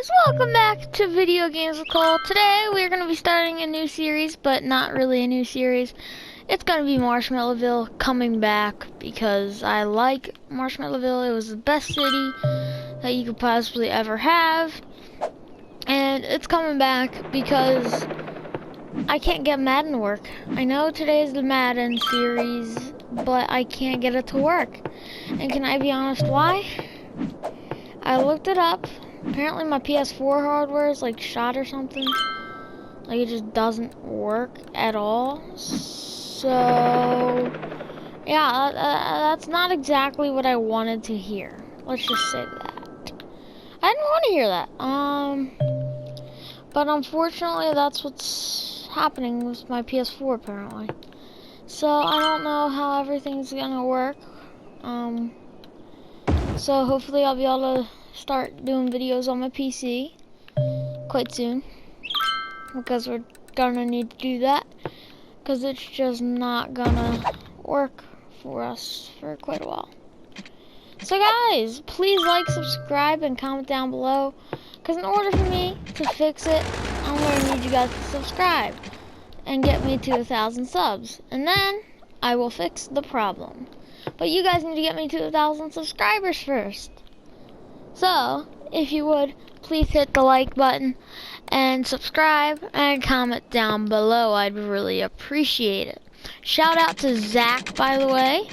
guys, welcome back to Video Games with Cole. Today we're going to be starting a new series, but not really a new series. It's going to be Marshmallowville coming back because I like Marshmallowville. It was the best city that you could possibly ever have. And it's coming back because I can't get Madden to work. I know today's the Madden series, but I can't get it to work. And can I be honest why? I looked it up. Apparently my PS4 hardware is like shot or something. Like it just doesn't work at all. So yeah, that's not exactly what I wanted to hear. Let's just say that. I didn't want to hear that. But unfortunately that's what's happening with my PS4 apparently. So I don't know how everything's gonna work. So hopefully I'll be able to start doing videos on my PC quite soon, because we're gonna need to do that, because it's just not gonna work for us for quite a while. So guys, please like, subscribe, and comment down below, because in order for me to fix it, I'm gonna need you guys to subscribe and get me to 1,000 subs, and then I will fix the problem. But you guys need to get me to 1,000 subscribers first. So, if you would, please hit the like button and subscribe and comment down below. I'd really appreciate it. Shout out to Zach, by the way.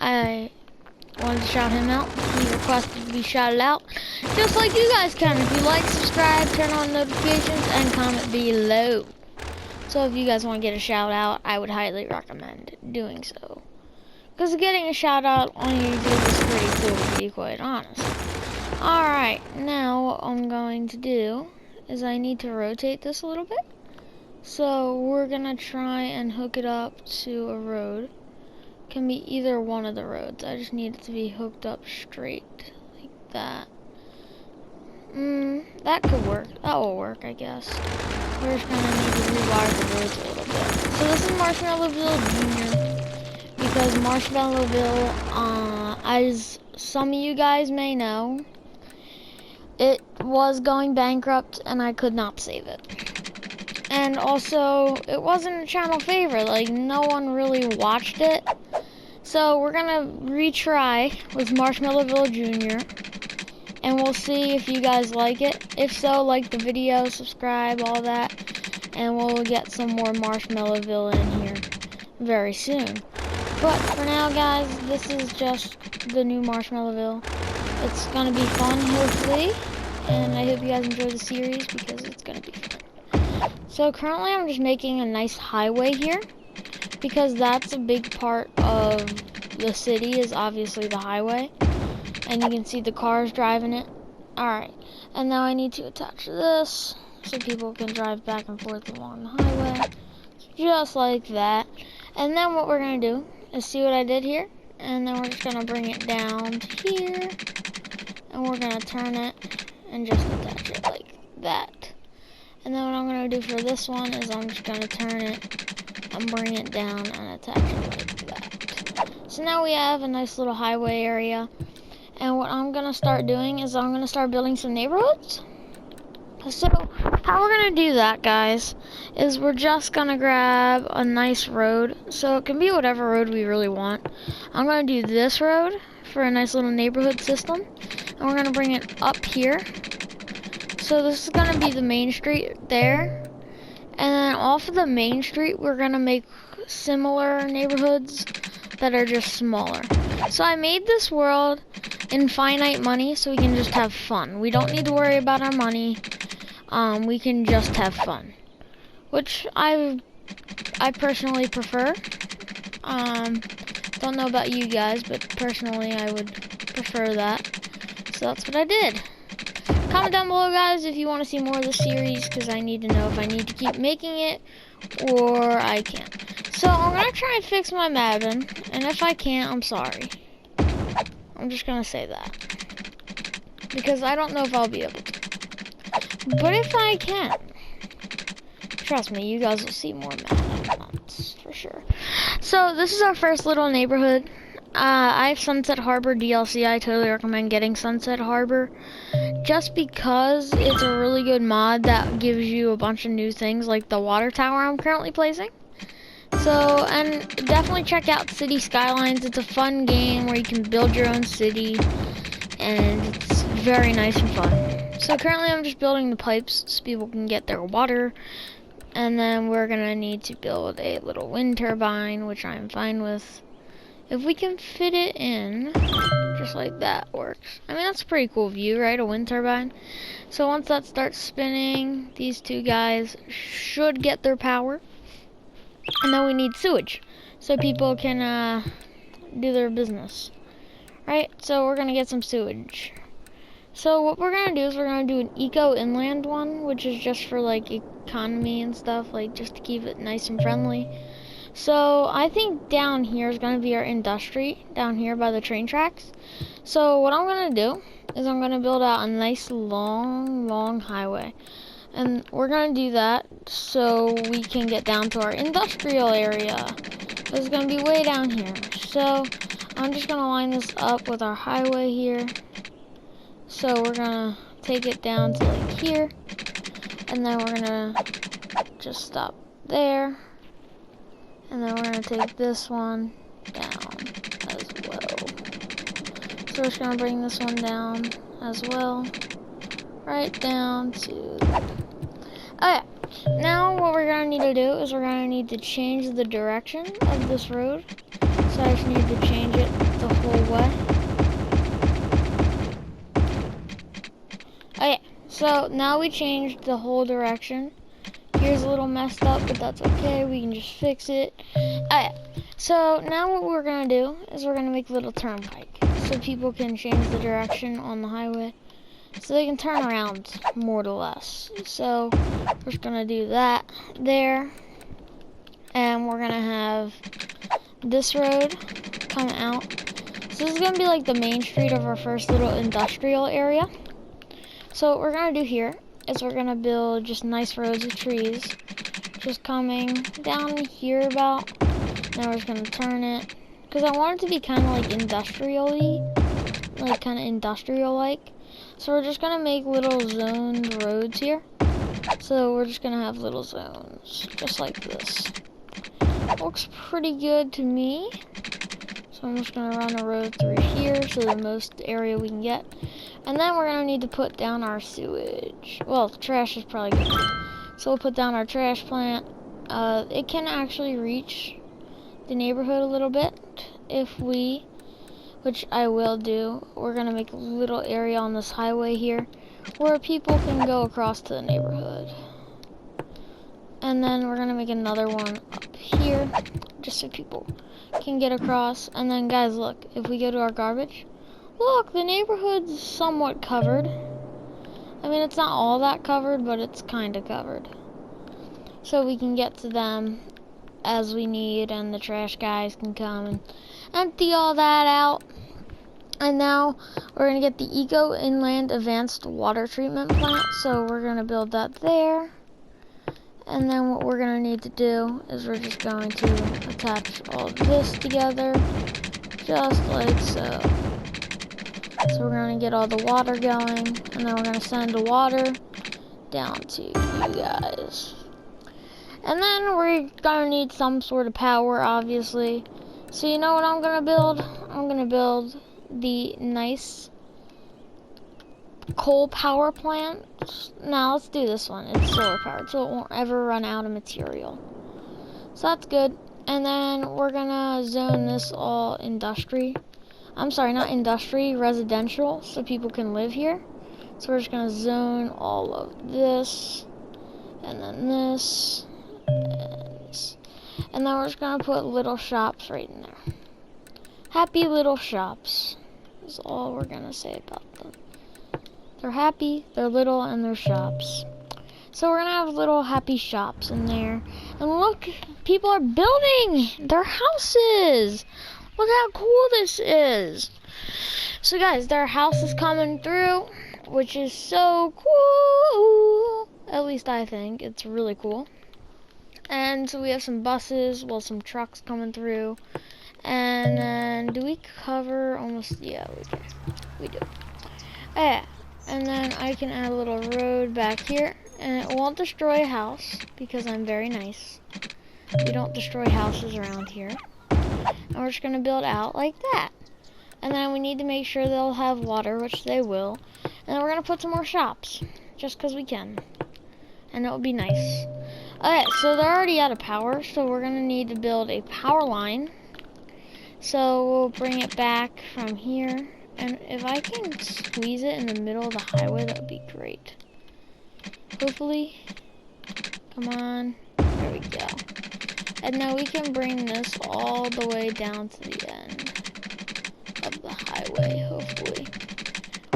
I wanted to shout him out. He requested to be shouted out, just like you guys can. If you like, subscribe, turn on notifications, and comment below. So if you guys want to get a shout out, I would highly recommend doing so. Because getting a shout out on YouTube is pretty cool, to be quite honest. Alright, now what I'm going to do is I need to rotate this a little bit. So we're going to try and hook it up to a road. Can be either one of the roads. I just need it to be hooked up straight, like that. That could work. That will work, I guess. We're just going to need to rewire the roads a little bit. So this is Marshmallowville Jr. Because Marshmallowville, as some of you guys may know, it was going bankrupt and I could not save it. And also, it wasn't a channel favorite, like no one really watched it. So we're gonna retry with Marshmallowville Jr. and we'll see if you guys like it. If so, like the video, subscribe, all that, and we'll get some more Marshmallowville in here very soon. But for now, guys, this is just the new Marshmallowville. It's gonna be fun, hopefully, and I hope you guys enjoy the series because it's gonna be fun. So currently, I'm just making a nice highway here because that's a big part of the city, is obviously the highway, and you can see the cars driving it. All right, and now I need to attach this so people can drive back and forth along the highway, just like that. And then what we're gonna do is see what I did here, and then we're just gonna bring it down to here, and we're gonna turn it and just attach it like that. And then what I'm gonna do for this one is I'm just gonna turn it and bring it down and attach it like that. So now we have a nice little highway area, and what I'm gonna start doing is I'm gonna start building some neighborhoods. So how we're gonna do that, guys, is we're just gonna grab a nice road. So it can be whatever road we really want. I'm gonna do this road for a nice little neighborhood system, and we're gonna bring it up here. So this is gonna be the main street there, and then off of the main street we're gonna make similar neighborhoods that are just smaller. So I made this world in finite money so we can just have fun. We don't need to worry about our money. We can just have fun, which I personally prefer. Don't know about you guys, but personally I would prefer that. So that's what I did. Comment down below, guys, if you want to see more of the series, because I need to know if I need to keep making it or I can't. So I'm going to try and fix my Madden, and if I can't, I'm sorry. I'm just going to say that, because I don't know if I'll be able to. But if I can, trust me, you guys will see more Madden, that's for sure. So this is our first little neighborhood. I have Sunset Harbor DLC. I totally recommend getting Sunset Harbor just because it's a really good mod that gives you a bunch of new things like the water tower I'm currently placing. So, and definitely check out City Skylines. It's a fun game where you can build your own city and it's very nice and fun. So currently I'm just building the pipes so people can get their water, and then we're gonna need to build a little wind turbine, which I'm fine with. If we can fit it in, just like that works. I mean, that's a pretty cool view, right? A wind turbine. So once that starts spinning, these two guys should get their power. And then we need sewage, so people can do their business. Right, so we're gonna get some sewage. So what we're gonna do is we're gonna do an eco inland one, which is just for like economy and stuff, like just to keep it nice and friendly. So I think down here is gonna be our industry, down here by the train tracks. So what I'm gonna do is I'm gonna build out a nice long highway. And we're gonna do that so we can get down to our industrial area. It's gonna be way down here. So I'm just gonna line this up with our highway here. So we're gonna take it down to like here, and then we're gonna just stop there, and then we're gonna take this one down as well. So we're just gonna bring this one down as well, right down to. Okay, now what we're gonna need to do is we're gonna need to change the direction of this road. So I just need to change it the whole way. Okay, so now we changed the whole direction. Here's a little messed up, but that's okay. We can just fix it. Okay, so now what we're gonna do is we're gonna make a little turnpike so people can change the direction on the highway. So they can turn around more or less. So we're just gonna do that there. And we're gonna have this road come out. So this is gonna be like the main street of our first little industrial area. So what we're gonna do here is we're gonna build just nice rows of trees. Just coming down here about. Now we're just gonna turn it. Because I want it to be kind of like industrial-y. Like kind of industrial-like. So we're just gonna make little zoned roads here. So we're just gonna have little zones, just like this. Looks pretty good to me. So I'm just gonna run a road through here, so the most area we can get. And then we're gonna need to put down our sewage. Well, trash is probably good too. So we'll put down our trash plant. It can actually reach the neighborhood a little bit if we, which I will do. We're gonna make a little area on this highway here where people can go across to the neighborhood. And then we're gonna make another one up here just so people can get across. And then guys, look, if we go to our garbage, look, the neighborhood's somewhat covered. I mean, it's not all that covered, but it's kind of covered. So we can get to them as we need, and the trash guys can come and empty all that out. And now we're gonna get the Eco Inland Advanced Water Treatment Plant. So we're gonna build that there. And then what we're gonna need to do is we're just going to attach all of this together, just like so. So we're gonna get all the water going, and then we're gonna send the water down to you guys. And then we're gonna need some sort of power, obviously. So you know what I'm gonna build? I'm gonna build the nice coal power plant. Now let's do this one. It's solar powered, so it won't ever run out of material. So that's good. And then we're gonna zone this all industry. I'm sorry, not industry, residential, so people can live here. So we're just gonna zone all of this, and then this, and this. And then we're just gonna put little shops right in there. Happy little shops is all we're gonna say about them. They're happy, they're little, and they're shops. So we're gonna have little happy shops in there. And look, people are building their houses. Look how cool this is. So guys, their house is coming through, which is so cool. At least I think it's really cool. And so we have some buses, well, some trucks coming through. And then, do we cover almost? Yeah, we do. Yeah, and then I can add a little road back here, and it won't destroy a house because I'm very nice. We don't destroy houses around here. And we're just gonna build out like that. And then we need to make sure they'll have water, which they will. And then we're gonna put some more shops, just because we can. And it'll be nice. Okay, so they're already out of power, so we're gonna need to build a power line. So we'll bring it back from here. And if I can squeeze it in the middle of the highway, that would be great. Hopefully. Come on. There we go. And now we can bring this all the way down to the end of the highway, hopefully.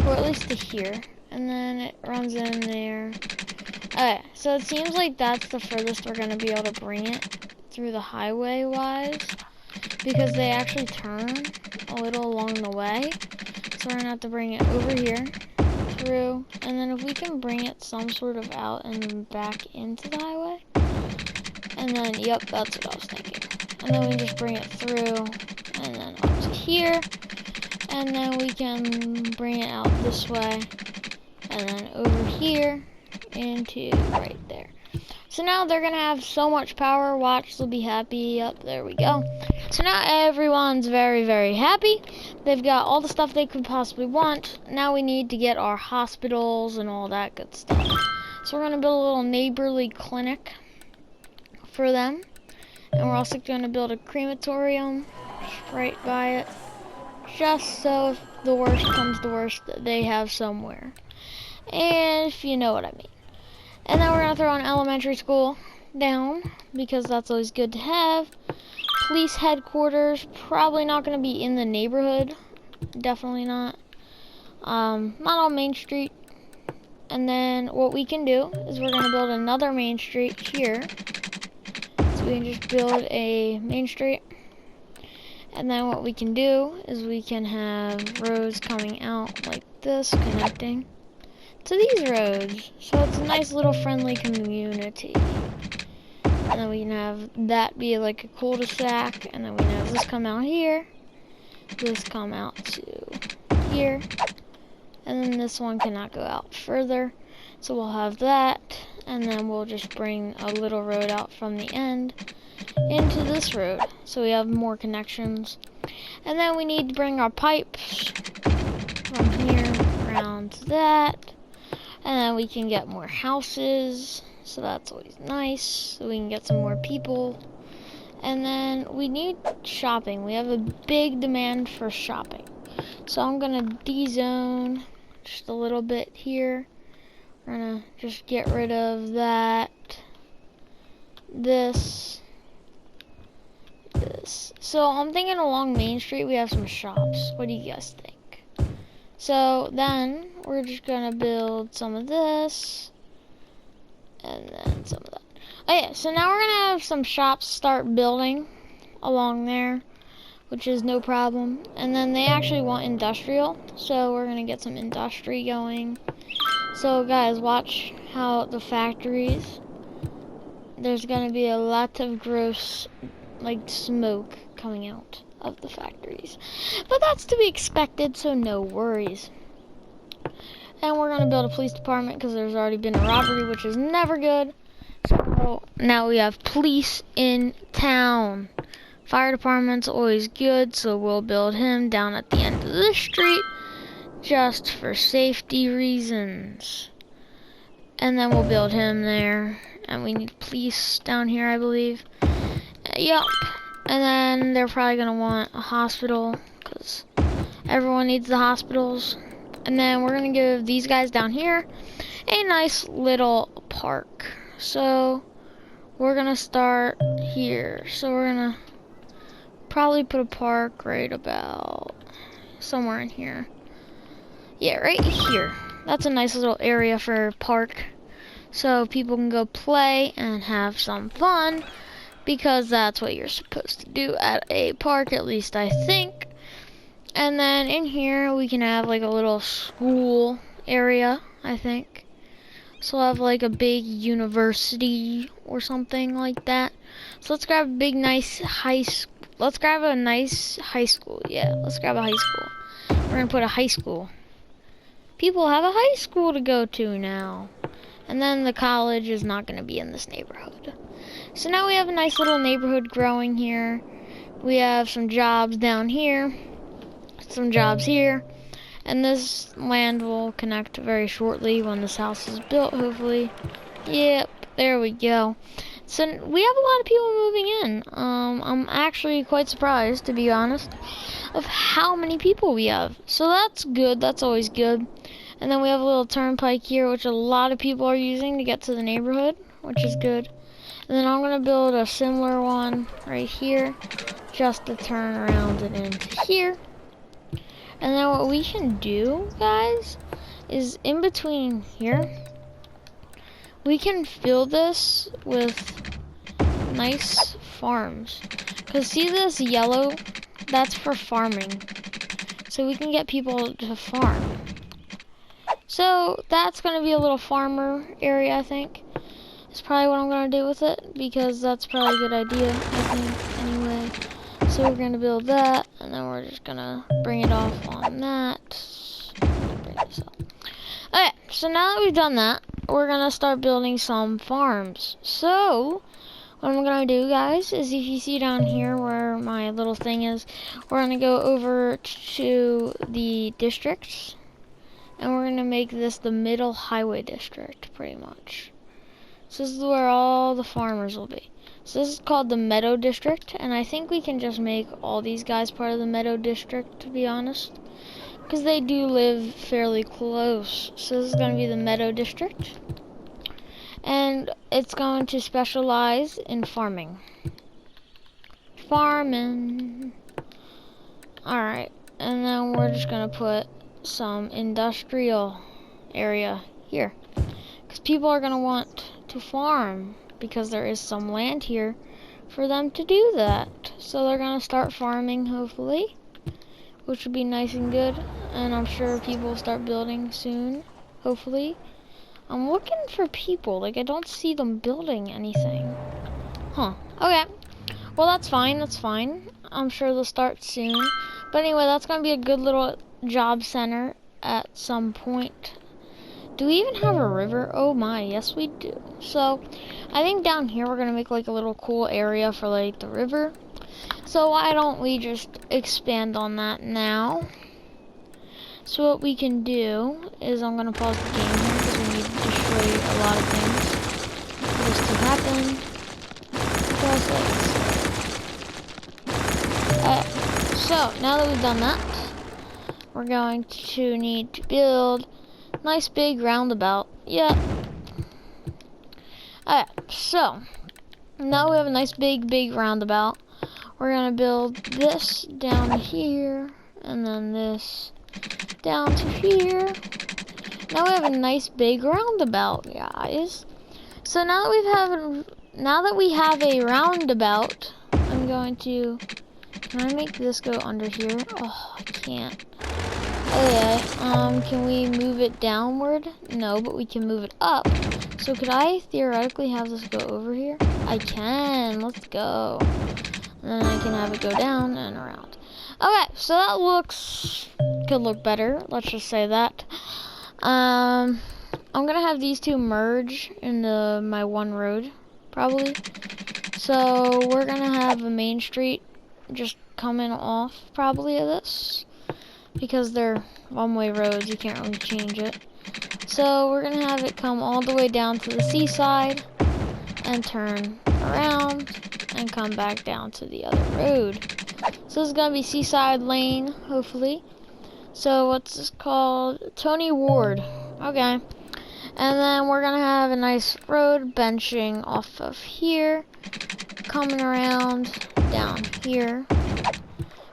Or at least to here. And then it runs in there. Okay, so it seems like that's the furthest we're going to be able to bring it through the highway-wise. Because they actually turn a little along the way. So we're going to have to bring it over here, through. And then if we can bring it some sort of out and then back into the highway. And then, yep, that's what I was thinking. And then we just bring it through, and then up to here. And then we can bring it out this way. And then over here, into right there. So now they're gonna have so much power, watch, they'll be happy. Yep, there we go. So now everyone's very, very happy. They've got all the stuff they could possibly want. Now we need to get our hospitals and all that good stuff. So we're gonna build a little neighborly clinic for them, and we're also going to build a crematorium right by it, just so if the worst comes to worst, they have somewhere, and if you know what I mean. And then we're going to throw an elementary school down, because that's always good to have. Police headquarters, probably not going to be in the neighborhood, definitely not on Main Street. And then what we can do is we're going to build another Main Street here. We can just build a main street, and then what we can do is we can have roads coming out like this, connecting to these roads, so it's a nice little friendly community. And then we can have that be like a cul-de-sac, and then we can have this come out here, this come out to here, and then this one cannot go out further, so we'll have that. And then we'll just bring a little road out from the end into this road, so we have more connections. And then we need to bring our pipes from here around to that, and then we can get more houses, so that's always nice, so we can get some more people. And then we need shopping. We have a big demand for shopping, so I'm gonna de-zone just a little bit here. We're gonna just get rid of that, this. So I'm thinking along Main Street we have some shops. What do you guys think? So then we're just gonna build some of this, and then some of that. Oh yeah, so now we're gonna have some shops start building along there, which is no problem. And then they actually want industrial, so we're gonna get some industry going. So guys, watch how the factories, there's gonna be a lot of gross, like, smoke coming out of the factories. But that's to be expected, so no worries. And we're gonna build a police department because there's already been a robbery, which is never good. So now we have police in town. Fire department's always good, so we'll build him down at the end of this street, just for safety reasons. And then we'll build him there. And we need police down here, I believe. Yup. And then they're probably gonna want a hospital, because everyone needs the hospitals. And then we're gonna give these guys down here a nice little park. So we're gonna start here. So we're gonna probably put a park right about somewhere in here. Yeah, right here. That's a nice little area for a park, so people can go play and have some fun, because that's what you're supposed to do at a park, at least I think. And then in here we can have like a little school area, I think. So we'll have like a big university or something like that. So let's grab a big nice let's grab a nice high school. Yeah, let's grab a high school. We're gonna put a high school. People have a high school to go to now. And then the college is not gonna be in this neighborhood. So now we have a nice little neighborhood growing here. We have some jobs down here, some jobs here, and this land will connect very shortly when this house is built, hopefully. Yep, there we go. So we have a lot of people moving in. I'm actually quite surprised, to be honest, of how many people we have. So that's good, that's always good. And then we have a little turnpike here, which a lot of people are using to get to the neighborhood, which is good. And then I'm gonna build a similar one right here, just to turn around and into here. And then what we can do, guys, is in between here, we can fill this with nice farms. Cause see this yellow? That's for farming. So we can get people to farm. So that's gonna be a little farmer area, I think. It's probably what I'm gonna do with it, because that's probably a good idea, I think, anyway. So we're gonna build that, and then we're just gonna bring it off on that. Bring this up. Okay, so now that we've done that, we're gonna start building some farms. So what I'm gonna do, guys, is if you see down here where my little thing is, we're gonna go over to the districts, and we're gonna make this the middle highway district, pretty much. So this is where all the farmers will be. So this is called the Meadow District, and I think we can just make all these guys part of the Meadow District, to be honest, because they do live fairly close. So this is going to be the Meadow District, and it's going to specialize in farming. Farming. Alright, and then we're just going to put some industrial area here, because people are going to want to farm, because there is some land here for them to do that. So they're gonna start farming, hopefully, which would be nice and good, and I'm sure people will start building soon, hopefully. I'm looking for people, like I don't see them building anything. Huh, okay. Well, that's fine, that's fine. I'm sure they'll start soon. But anyway, that's gonna be a good little job center at some point. Do we even have a river? Oh my, yes we do. So, I think down here we're gonna make like a little cool area for like the river. So why don't we just expand on that now? So what we can do is I'm gonna pause the game here because we need to destroy a lot of things for this to happen. So now that we've done that, we're going to need to build nice big roundabout. Yeah. Alright, so now we have a nice big roundabout. We're gonna build this down here, and then this down to here. Now we have a nice big roundabout, guys. So now that we have a roundabout, I'm going to. Can I make this go under here? Oh, I can't. Okay, can we move it downward? No, but we can move it up. So could I theoretically have this go over here? I can, let's go. And then I can have it go down and around. Okay, so that could look better, let's just say that. I'm gonna have these two merge into my one road, probably. So we're gonna have a main street just coming off probably of this, because they're one-way roads, you can't really change it. So we're gonna have it come all the way down to the seaside and turn around and come back down to the other road. So this is gonna be Seaside Lane, hopefully. So what's this called? Tony Ward. Okay. And then we're gonna have a nice road benching off of here, coming around down here,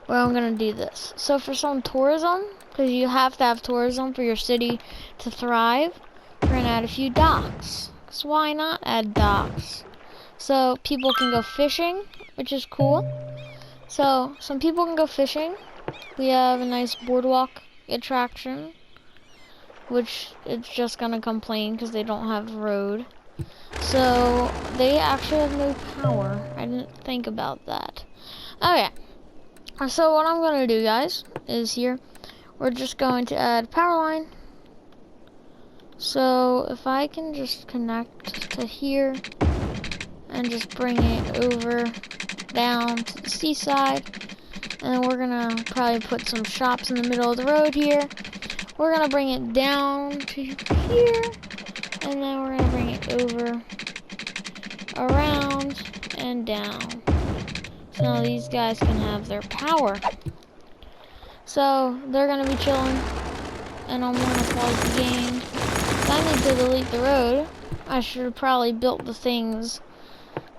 where I'm gonna do this. So for some tourism, because you have to have tourism for your city to thrive, we're gonna add a few docks. So why not add docks? So people can go fishing, which is cool. So some people can go fishing. We have a nice boardwalk attraction, which it's just gonna complain because they don't have a road. So they actually have no power. I didn't think about that. Okay, So what I'm gonna do, guys, is here we're just going to add power line. So if I can just connect to here and just bring it over down to the seaside, and then we're gonna probably put some shops in the middle of the road here. We're gonna bring it down to here, and then we're gonna bring it over, around, and down. So now these guys can have their power. So they're gonna be chilling, and I'm gonna pause the game. I need to delete the road. I should have probably built the things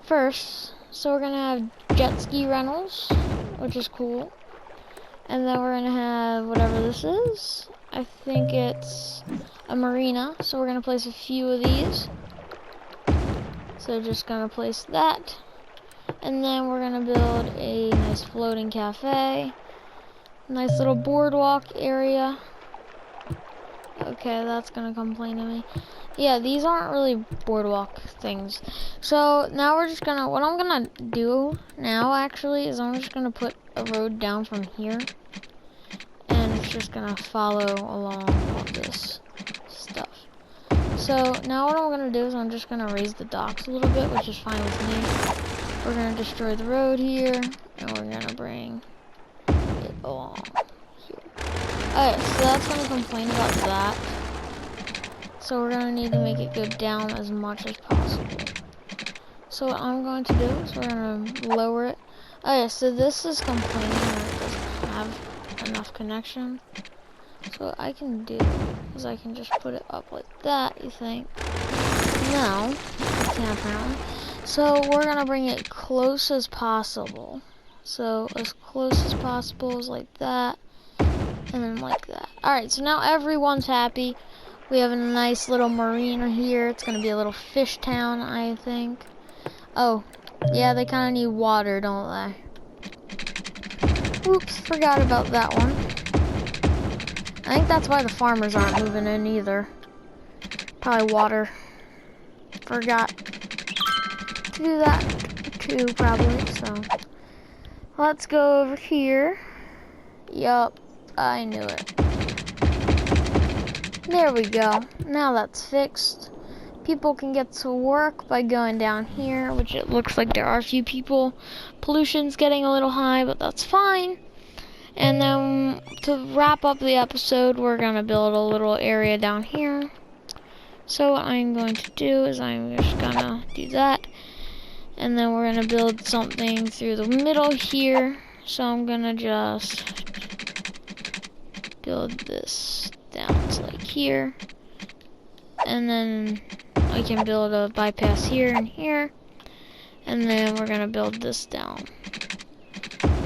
first. So we're gonna have jet ski rentals, which is cool. And then we're gonna have whatever this is. I think it's a marina. So we're gonna place a few of these. So just gonna place that. And then we're gonna build a nice floating cafe. Nice little boardwalk area. Okay, that's gonna complain to me. Yeah, these aren't really boardwalk things. So now we're just gonna, what I'm gonna do now actually is I'm just gonna put a road down from here. And it's just gonna follow along all this stuff. So now what I'm gonna do is I'm just gonna raise the docks a little bit, which is fine with me. We're gonna destroy the road here, and we're gonna bring it along here. Alright, so that's gonna complain about that. So we're gonna need to make it go down as much as possible. So what I'm going to do is we're gonna lower it. Okay, so this is complaining that it doesn't have enough connection. So what I can do is I can just put it up like that, you think? No, I can't apparently. So we're gonna bring it close as possible. So as close as possible is like that, and then like that. Alright, so now everyone's happy. We have a nice little marina here. It's gonna be a little fish town, I think. Oh, yeah, they kinda need water, don't they? Oops, forgot about that one. I think that's why the farmers aren't moving in either. Probably water. Forgot to do that too, probably, so. Let's go over here. Yup, I knew it. There we go. Now that's fixed. People can get to work by going down here, which it looks like there are a few people. Pollution's getting a little high, but that's fine. And then to wrap up the episode, we're gonna build a little area down here. So what I'm going to do is I'm just gonna do that. And then we're gonna build something through the middle here. So I'm gonna just build this down to like here. And then I can build a bypass here and here. And then we're gonna build this down.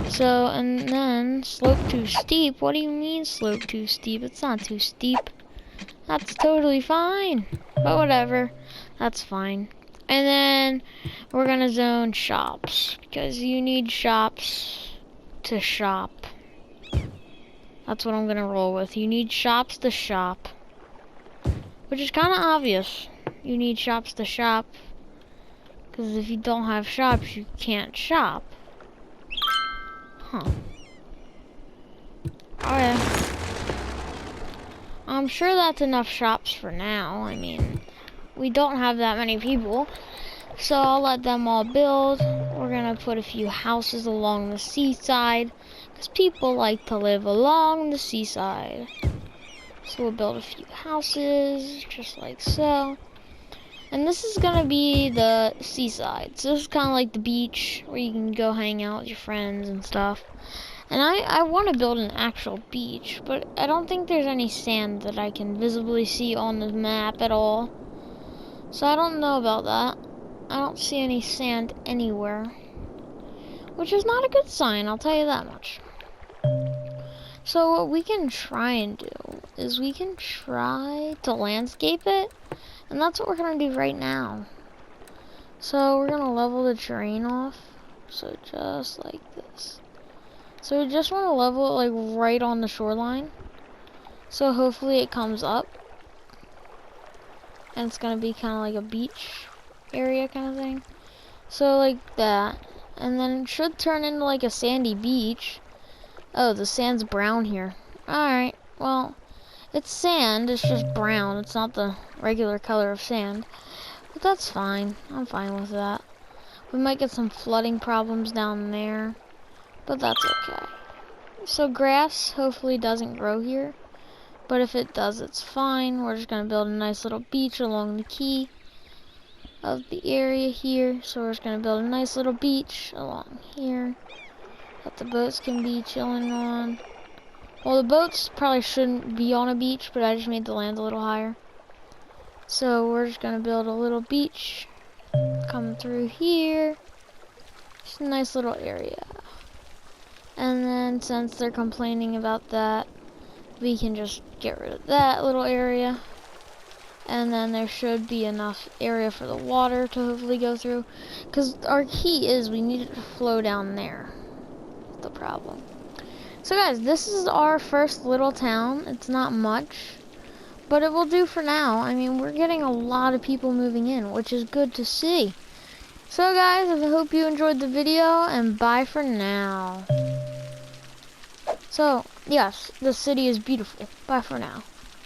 So, and then slope too steep. What do you mean slope too steep? It's not too steep. That's totally fine. But whatever. That's fine. And then we're gonna zone shops, because you need shops to shop. That's what I'm gonna roll with. You need shops to shop. Which is kind of obvious. You need shops to shop. Because if you don't have shops, you can't shop. Huh. Alright. I'm sure that's enough shops for now. I mean, we don't have that many people. So I'll let them all build. We're gonna put a few houses along the seaside. Because people like to live along the seaside. So we'll build a few houses, just like so. And this is gonna be the seaside. So this is kind of like the beach, where you can go hang out with your friends and stuff. And I want to build an actual beach, but I don't think there's any sand that I can visibly see on the map at all. So I don't know about that. I don't see any sand anywhere. Which is not a good sign, I'll tell you that much. So what we can try and do is we can try to landscape it. And that's what we're going to do right now. So we're going to level the terrain off. So just like this. So we just want to level it like right on the shoreline. So hopefully it comes up. And it's going to be kind of like a beach area kind of thing. So like that. And then it should turn into like a sandy beach. Oh, the sand's brown here. Alright, well, it's sand, it's just brown. It's not the regular color of sand. But that's fine. I'm fine with that. We might get some flooding problems down there, but that's okay. So grass hopefully doesn't grow here, but if it does, it's fine. We're just gonna build a nice little beach along the quay of the area here. So we're just gonna build a nice little beach along here that the boats can be chilling on. Well, the boats probably shouldn't be on a beach, but I just made the land a little higher. So we're just gonna build a little beach coming through here. Just a nice little area. And then since they're complaining about that, we can just get rid of that little area. And then there should be enough area for the water to hopefully go through. Because our key is we need it to flow down there. That's the problem. So guys, this is our first little town. It's not much, but it will do for now. I mean, we're getting a lot of people moving in, which is good to see. So guys, I hope you enjoyed the video, and bye for now. So, yes, the city is beautiful. Bye for now.